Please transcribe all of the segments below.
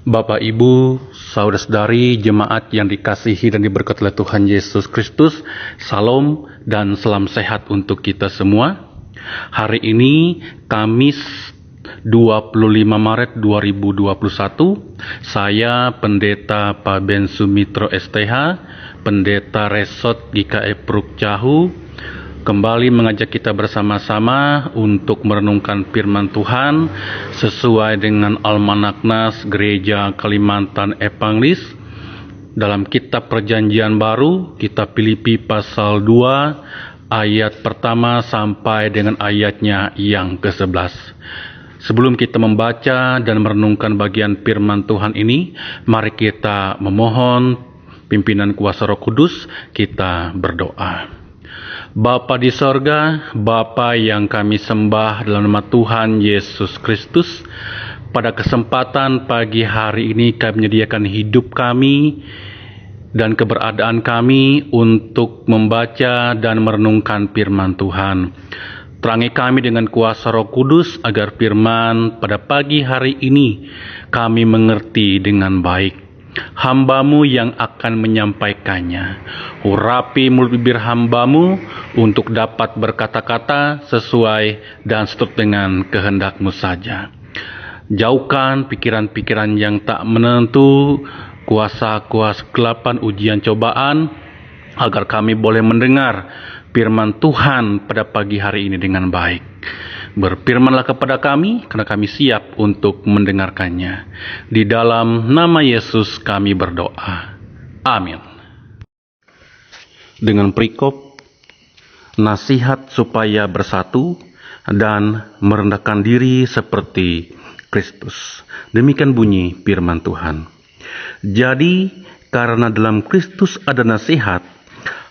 Bapak, Ibu, saudara-saudari, jemaat yang dikasihi dan diberkati oleh Tuhan Yesus Kristus, salam dan salam sehat untuk kita semua. Hari ini, Kamis 25 Maret 2021, saya Pendeta Paben Sumitro STH, Pendeta Resort GKI Pruk Cahu, kembali mengajak kita bersama-sama untuk merenungkan firman Tuhan sesuai dengan Almanak Nas Gereja Kalimantan Evangelis dalam kitab Perjanjian Baru, kitab Filipi pasal 2 ayat pertama sampai dengan ayatnya yang ke-11. Sebelum kita membaca dan merenungkan bagian firman Tuhan ini, mari kita memohon pimpinan kuasa Roh Kudus, kita berdoa. Bapa di sorga, Bapa yang kami sembah dalam nama Tuhan Yesus Kristus, pada kesempatan pagi hari ini kami menyediakan hidup kami dan keberadaan kami untuk membaca dan merenungkan firman Tuhan. Terangi kami dengan kuasa Roh Kudus agar firman pada pagi hari ini kami mengerti dengan baik. Hamba-Mu yang akan menyampaikannya. Urapi mulut bibir hamba-Mu untuk dapat berkata-kata sesuai dan seturut dengan kehendak-Mu saja. Jauhkan pikiran-pikiran yang tak menentu, kuasa-kuasa kegelapan ujian cobaan, agar kami boleh mendengar firman Tuhan pada pagi hari ini dengan baik. Berfirmanlah kepada kami, karena kami siap untuk mendengarkannya. Di dalam nama Yesus kami berdoa. Amin. Dengan perikop, nasihat supaya bersatu dan merendahkan diri seperti Kristus. Demikian bunyi firman Tuhan. Jadi, karena dalam Kristus ada nasihat,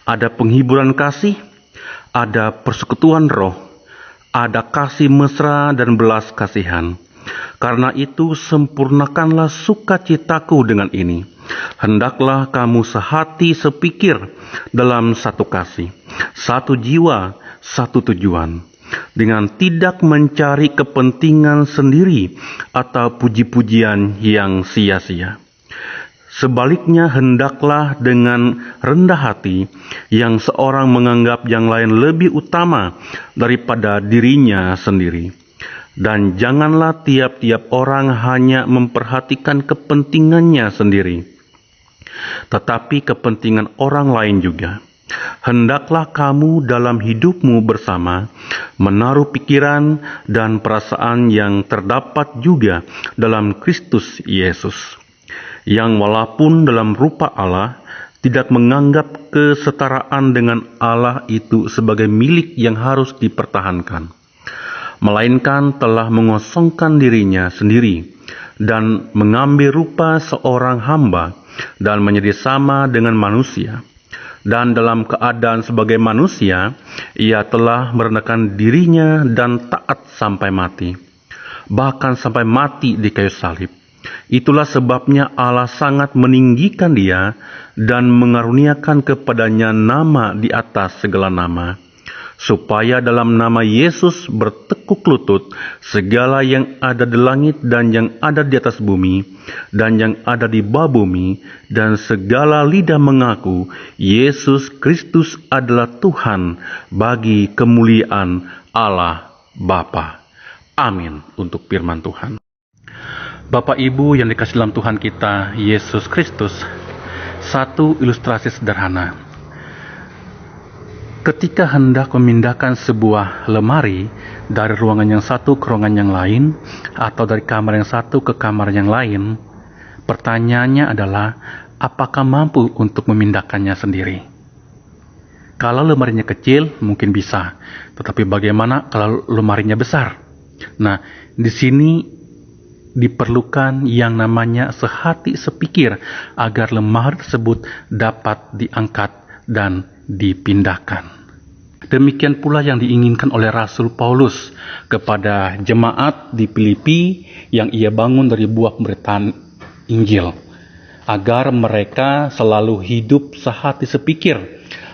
ada penghiburan kasih, ada persekutuan roh, ada kasih mesra dan belas kasihan. Karena itu sempurnakanlah sukacitaku dengan ini. Hendaklah kamu sehati sepikir dalam satu kasih, satu jiwa, satu tujuan, dengan tidak mencari kepentingan sendiri atau puji-pujian yang sia-sia. Sebaliknya hendaklah dengan rendah hati yang seorang menganggap yang lain lebih utama daripada dirinya sendiri. Dan janganlah tiap-tiap orang hanya memperhatikan kepentingannya sendiri, tetapi kepentingan orang lain juga. Hendaklah kamu dalam hidupmu bersama menaruh pikiran dan perasaan yang terdapat juga dalam Kristus Yesus, yang walaupun dalam rupa Allah, tidak menganggap kesetaraan dengan Allah itu sebagai milik yang harus dipertahankan, melainkan telah mengosongkan dirinya sendiri dan mengambil rupa seorang hamba dan menjadi sama dengan manusia. Dan dalam keadaan sebagai manusia, ia telah merendahkan dirinya dan taat sampai mati, bahkan sampai mati di kayu salib. Itulah sebabnya Allah sangat meninggikan dia dan mengaruniakan kepadanya nama di atas segala nama, supaya dalam nama Yesus bertekuk lutut segala yang ada di langit dan yang ada di atas bumi dan yang ada di bawah bumi, dan segala lidah mengaku Yesus Kristus adalah Tuhan, bagi kemuliaan Allah Bapa. Amin. Untuk firman Tuhan. Bapak Ibu yang dikasihi dalam Tuhan kita Yesus Kristus, satu ilustrasi sederhana. Ketika hendak memindahkan sebuah lemari dari ruangan yang satu ke ruangan yang lain, atau dari kamar yang satu ke kamar yang lain, pertanyaannya adalah, apakah mampu untuk memindahkannya sendiri? Kalau lemarinya kecil, mungkin bisa. Tetapi bagaimana kalau lemarinya besar? Nah, di sini diperlukan yang namanya sehati sepikir agar lemari tersebut dapat diangkat dan dipindahkan. Demikian pula yang diinginkan oleh Rasul Paulus kepada jemaat di Filipi yang ia bangun dari buah pemberitaan Injil, agar mereka selalu hidup sehati sepikir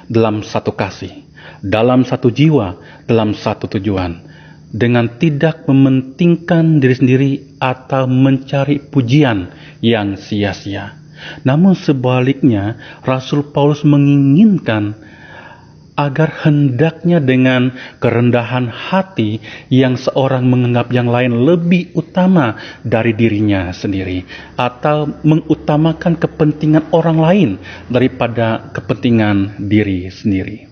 dalam satu kasih, dalam satu jiwa, dalam satu tujuan, dengan tidak mementingkan diri sendiri atau mencari pujian yang sia-sia. Namun sebaliknya, Rasul Paulus menginginkan agar hendaknya dengan kerendahan hati yang seorang menganggap yang lain lebih utama dari dirinya sendiri, atau mengutamakan kepentingan orang lain daripada kepentingan diri sendiri.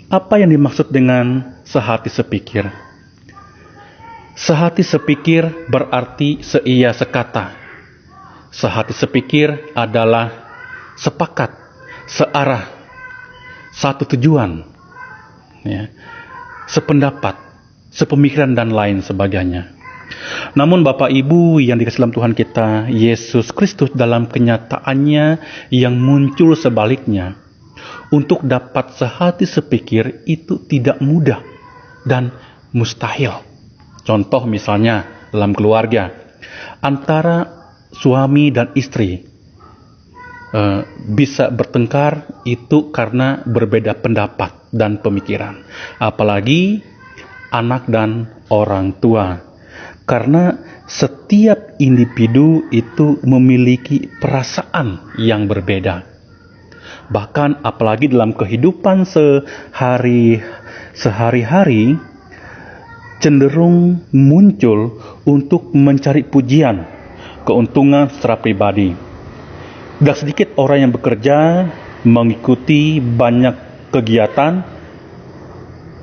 Apa yang dimaksud dengan sehati sepikir? Sehati sepikir berarti seia sekata. Sehati sepikir adalah sepakat, searah, satu tujuan, ya, sependapat, sepemikiran dan lain sebagainya. Namun Bapak Ibu yang dikasihi dalam Tuhan kita Yesus Kristus, dalam kenyataannya yang muncul sebaliknya, untuk dapat sehati sepikir itu tidak mudah dan mustahil. Contoh misalnya dalam keluarga, antara suami dan istri bisa bertengkar itu karena berbeda pendapat dan pemikiran. Apalagi anak dan orang tua. Karena setiap individu itu memiliki perasaan yang berbeda. Bahkan apalagi dalam kehidupan sehari-hari cenderung muncul untuk mencari pujian, keuntungan secara pribadi. Tidak sedikit orang yang bekerja mengikuti banyak kegiatan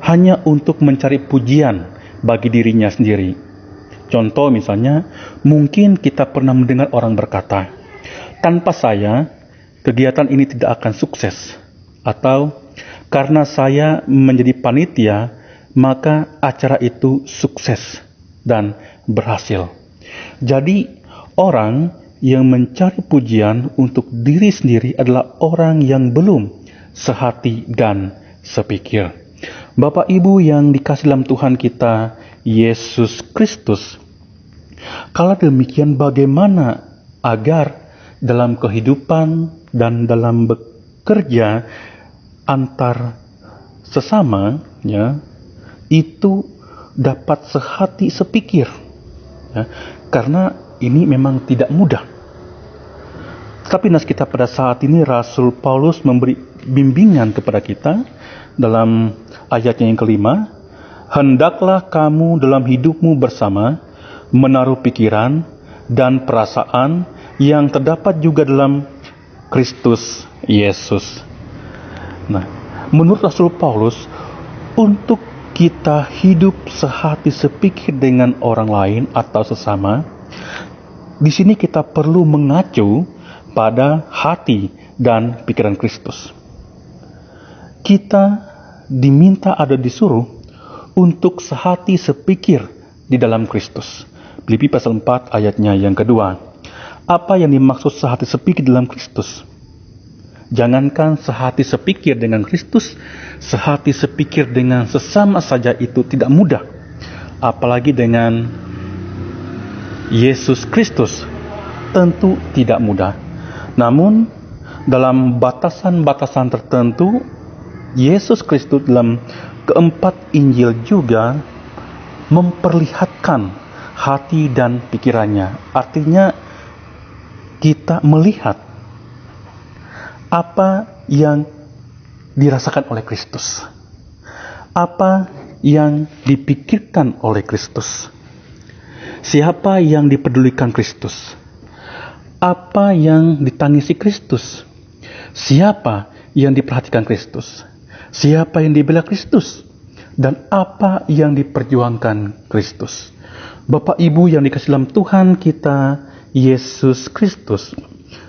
hanya untuk mencari pujian bagi dirinya sendiri. Contoh misalnya, mungkin kita pernah mendengar orang berkata, tanpa saya, kegiatan ini tidak akan sukses. Atau, karena saya menjadi panitia, maka acara itu sukses dan berhasil. Jadi, orang yang mencari pujian untuk diri sendiri adalah orang yang belum sehati dan sepikir. Bapak Ibu yang dikasihi dalam Tuhan kita Yesus Kristus, kalau demikian bagaimana agar dalam kehidupan dan dalam bekerja antar sesama, ya, itu dapat sehati sepikir, ya, karena ini memang tidak mudah. Tapi nas kita pada saat ini Rasul Paulus memberi bimbingan kepada kita dalam ayatnya yang kelima, hendaklah kamu dalam hidupmu bersama menaruh pikiran dan perasaan yang terdapat juga dalam Kristus Yesus. Nah, menurut Rasul Paulus, untuk kita hidup sehati sepikir dengan orang lain atau sesama, di sini kita perlu mengacu pada hati dan pikiran Kristus. Kita diminta, disuruh untuk sehati sepikir di dalam Kristus. Filipi pasal 4 ayatnya yang kedua. Apa yang dimaksud sehati sepikir dalam Kristus? Jangankan sehati sepikir dengan Kristus, sehati sepikir dengan sesama saja itu tidak mudah. Apalagi dengan Yesus Kristus, tentu tidak mudah. Namun, dalam batasan-batasan tertentu, Yesus Kristus dalam keempat Injil juga memperlihatkan hati dan pikirannya. Artinya, kita melihat apa yang dirasakan oleh Kristus, apa yang dipikirkan oleh Kristus, siapa yang dipedulikan Kristus, apa yang ditangisi Kristus, siapa yang diperhatikan Kristus, siapa yang dibela Kristus, dan apa yang diperjuangkan Kristus. Bapak Ibu yang dikasihi dalam Tuhan kita Yesus Kristus,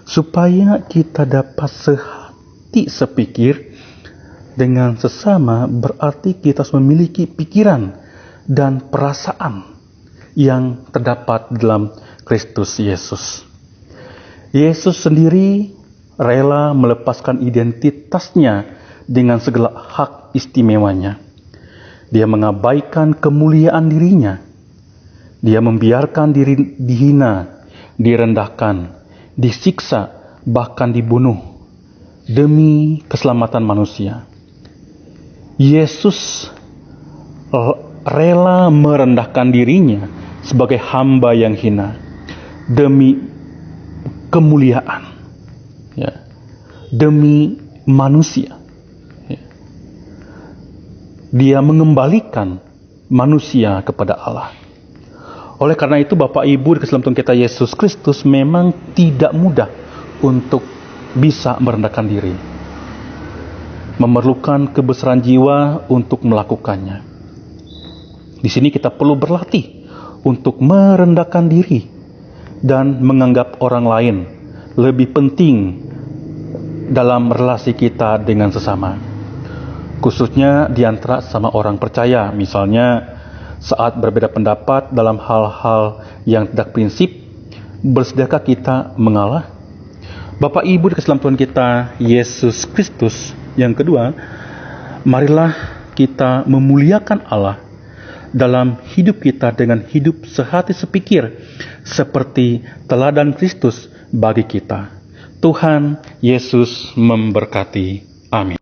supaya kita dapat sehati sepikir dengan sesama, berarti kita harus memiliki pikiran dan perasaan yang terdapat dalam Kristus Yesus. Yesus sendiri rela melepaskan identitasnya dengan segala hak istimewanya. Dia mengabaikan kemuliaan dirinya. Dia membiarkan diri dihina, direndahkan, disiksa, bahkan dibunuh demi keselamatan manusia. Yesus rela merendahkan dirinya sebagai hamba yang hina demi kemuliaan, ya, demi manusia. Ya. Dia mengembalikan manusia kepada Allah. Oleh karena itu, Bapak Ibu, di dalam Tuhan kita Yesus Kristus memang tidak mudah untuk bisa merendahkan diri. Memerlukan kebesaran jiwa untuk melakukannya. Di sini kita perlu berlatih untuk merendahkan diri dan menganggap orang lain lebih penting dalam relasi kita dengan sesama. Khususnya di antara sama orang percaya, misalnya saat berbeda pendapat dalam hal-hal yang tidak prinsip, bersediakah kita mengalah? Bapak Ibu di dalam Tuhan kita Yesus Kristus, yang kedua, marilah kita memuliakan Allah dalam hidup kita dengan hidup sehati sepikir seperti teladan Kristus bagi kita. Tuhan Yesus memberkati. Amin.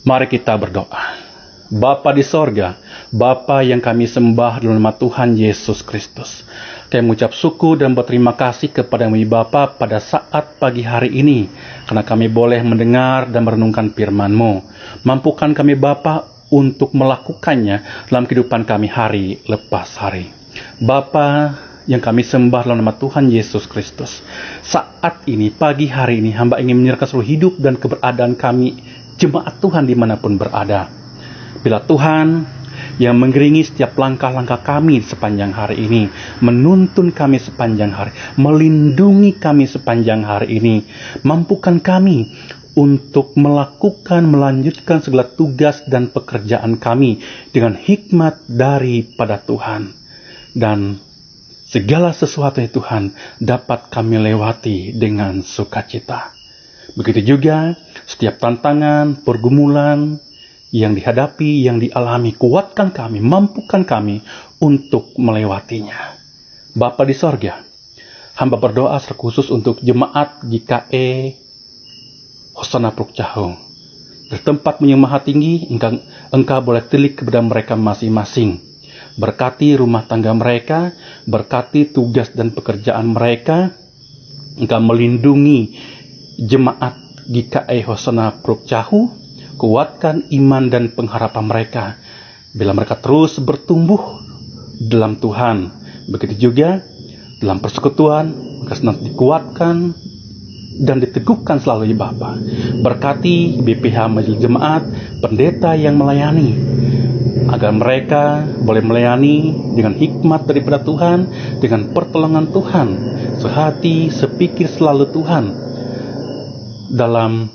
Mari kita berdoa. Bapa di sorga, Bapa yang kami sembah dalam nama Tuhan Yesus Kristus, kami mengucap syukur dan berterima kasih kepada kami Bapa pada saat pagi hari ini, karena kami boleh mendengar dan merenungkan firman-Mu. Mampukan kami Bapa untuk melakukannya dalam kehidupan kami hari lepas hari. Bapa yang kami sembah dalam nama Tuhan Yesus Kristus, saat ini, pagi hari ini, hamba ingin menyerahkan seluruh hidup dan keberadaan kami, jemaat Tuhan dimanapun berada. Bila Tuhan yang mengiringi setiap langkah-langkah kami sepanjang hari ini, menuntun kami sepanjang hari, melindungi kami sepanjang hari ini, mampukan kami untuk melanjutkan segala tugas dan pekerjaan kami dengan hikmat daripada Tuhan. Dan segala sesuatu ya Tuhan dapat kami lewati dengan sukacita. Begitu juga setiap tantangan, pergumulan yang dihadapi, yang dialami, kuatkan kami, mampukan kami untuk melewatinya. Bapa di sorga, hamba berdoa terkhusus untuk jemaat GKE Hosana Prukcahu. Di tempat yang maha tinggi, engkau boleh tilik kepada mereka masing-masing. Berkati rumah tangga mereka, berkati tugas dan pekerjaan mereka. Engkau melindungi jemaat GKE Hosana Prukcahu. Kuatkan iman dan pengharapan mereka bila mereka terus bertumbuh dalam Tuhan. Begitu juga dalam persekutuan, mereka senantiasa dikuatkan dan diteguhkan selalu ya Bapa. Berkati BPH Majelis Jemaat, pendeta yang melayani, agar mereka boleh melayani dengan hikmat daripada Tuhan, dengan pertolongan Tuhan, sehati, sepikir selalu Tuhan dalam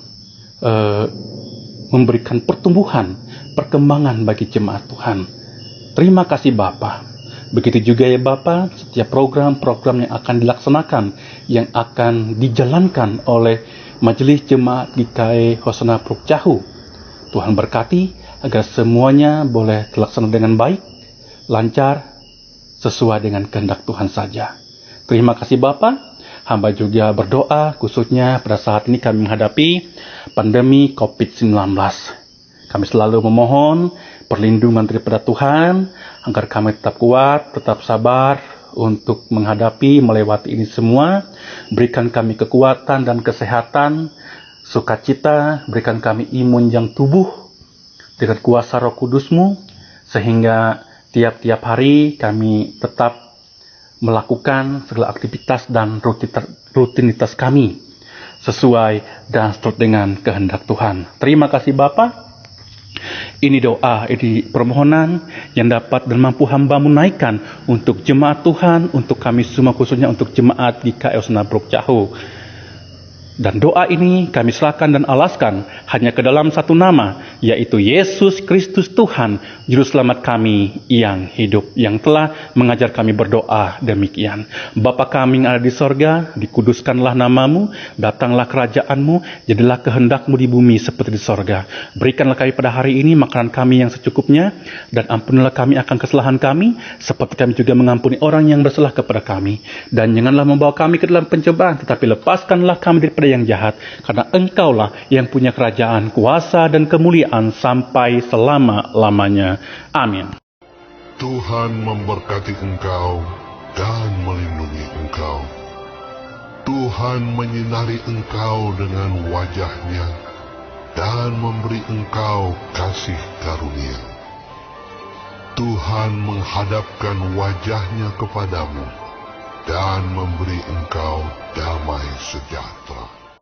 memberikan pertumbuhan, perkembangan bagi jemaat Tuhan. Terima kasih Bapa. Begitu juga ya Bapa, setiap program-program yang akan dilaksanakan, yang akan dijalankan oleh Majelis Jemaat GKE Hosana Prukcahu. Tuhan berkati agar semuanya boleh terlaksana dengan baik, lancar, sesuai dengan kehendak Tuhan saja. Terima kasih Bapa. Hamba juga berdoa khususnya pada saat ini kami menghadapi pandemi COVID-19. Kami selalu memohon perlindungan daripada Tuhan agar kami tetap kuat, tetap sabar untuk menghadapi, melewati ini semua. Berikan kami kekuatan dan kesehatan, sukacita, berikan kami imun yang tubuh dengan kuasa Roh Kudus-Mu, sehingga tiap-tiap hari kami tetap melakukan segala aktivitas dan rutinitas kami sesuai dan seturut dengan kehendak Tuhan. Terima kasih Bapa. Ini doa, ini permohonan yang dapat dan mampu hamba-Mu naikkan untuk jemaat Tuhan, untuk kami semua khususnya untuk jemaat di GKE Hosana Prukcahu. Dan doa ini kami serahkan dan alaskan hanya ke dalam satu nama, yaitu Yesus Kristus Tuhan, Juru Selamat kami yang hidup, yang telah mengajar kami berdoa demikian. Bapa kami yang ada di sorga, dikuduskanlah nama-Mu, datanglah kerajaan-Mu, jadilah kehendak-Mu di bumi seperti di sorga. Berikanlah kami pada hari ini makanan kami yang secukupnya, dan ampunilah kami akan kesalahan kami, seperti kami juga mengampuni orang yang bersalah kepada kami. Dan janganlah membawa kami ke dalam pencobaan, tetapi lepaskanlah kami daripada yang jahat, karena Engkaulah yang punya kerajaan, kuasa dan kemuliaan sampai selama-lamanya. Amin. Tuhan memberkati engkau dan melindungi engkau. Tuhan menyinari engkau dengan wajah-Nya dan memberi engkau kasih karunia. Tuhan menghadapkan wajah-Nya kepadamu dan memberi engkau damai sejahtera.